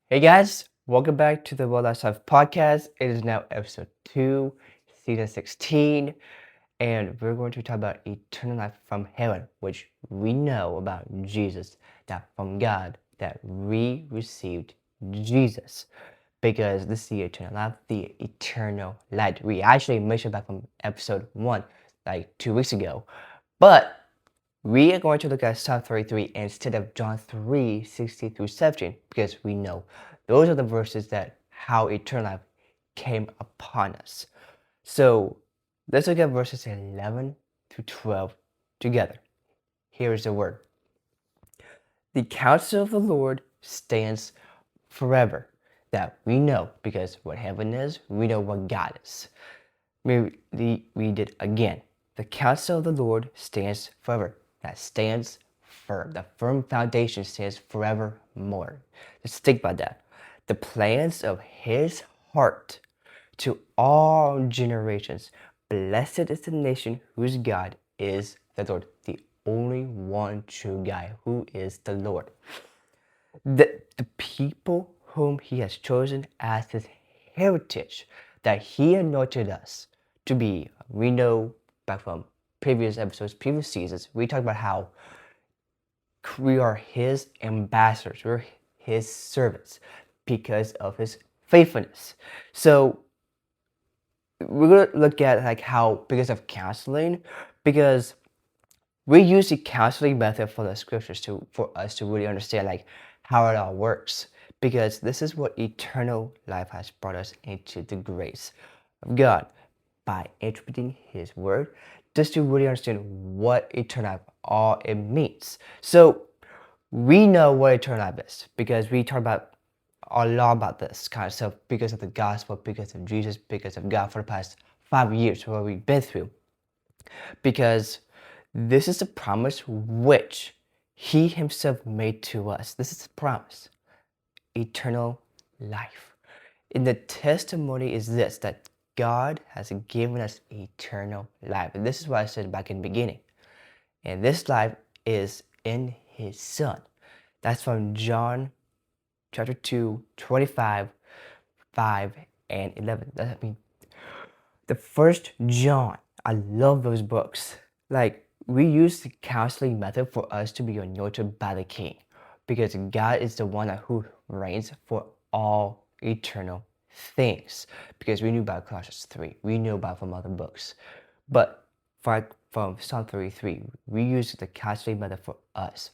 Hey guys, welcome back to the World Lifestyle Podcast. It is now episode 2, season 16, and we're going to talk about eternal life from heaven, which we know about Jesus, that from God, that we received Jesus. Because this is the eternal life, the eternal light. We actually mentioned back from episode 1, like 2 weeks ago. But we are going to look at Psalm 33 instead of John 3:16 through 17 because we know those are the verses that how eternal life came upon us. So let's look at verses 11 to 12 together. Here is the word. The counsel of the Lord stands forever. That we know because what heaven is, we know what God is. We read it again. The counsel of the Lord stands forever. That stands firm. The firm foundation stands forevermore. Just think about that. The plans of his heart to all generations. Blessed is the nation whose God is the Lord, the only one true God who is the Lord. The people whom he has chosen as his heritage, that he anointed us to be. We know back from previous episodes, previous seasons, we talked about how we are his ambassadors, we're his servants because of his faithfulness. So we're gonna look at like how because of counseling, because we use the counseling method for the scriptures for us to really understand like how it all works, because this is what eternal life has brought us into the grace of God by interpreting his word, just to really understand what eternal life all it means. So we know what eternal life is because we talk about a lot about this kind of stuff because of the gospel, because of Jesus, because of God for the past 5 years what we've been through. Because this is a promise which he himself made to us. This is a promise. Eternal life. And the testimony is this, that God has given us eternal life. And this is what I said back in the beginning. And this life is in his son. That's from John chapter 2, 25, 5, and 11. I mean, the first John. I love those books. Like, we use the counseling method for us to be anointed by the King, because God is the one who reigns for all eternal things. Because we knew about Colossians 3, we knew about from other books, but from Psalm 33, we use the counseling method for us,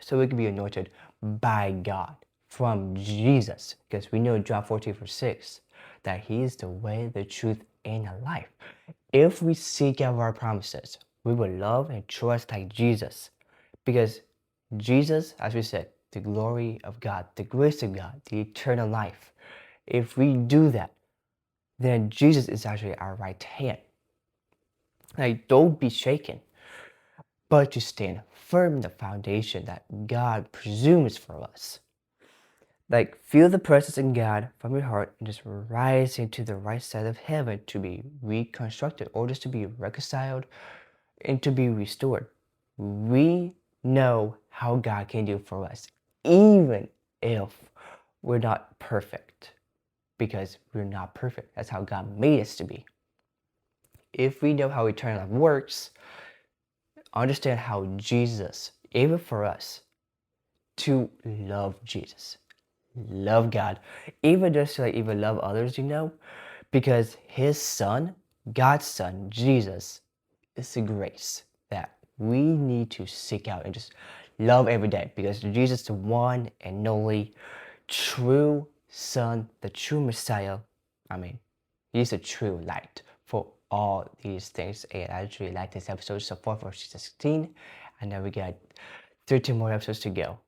so we can be anointed by God from Jesus, because we know John 14 verse 6 that he is the way, the truth, and the life. If we seek out our promises, we will love and trust like Jesus, because Jesus, as we said, the glory of God, the grace of God, the eternal life. If we do that, then Jesus is actually our right hand. Like, don't be shaken, but to stand firm in the foundation that God presumes for us. Like, feel the presence in God from your heart and just rise into the right side of heaven to be reconstructed, or just to be reconciled and to be restored. We know how God can do for us, even if we're not perfect, because we're not perfect. That's how God made us to be. If we know how eternal life works, understand how Jesus, even for us, to love Jesus, love God, even just to like even love others, because his son, God's son, Jesus, is the grace that we need to seek out and just love every day, because Jesus is the one and only true son, the true Messiah. I mean, he's a true light for all these things. And I actually like this episode so far for season 16, and then we got 13 more episodes to go.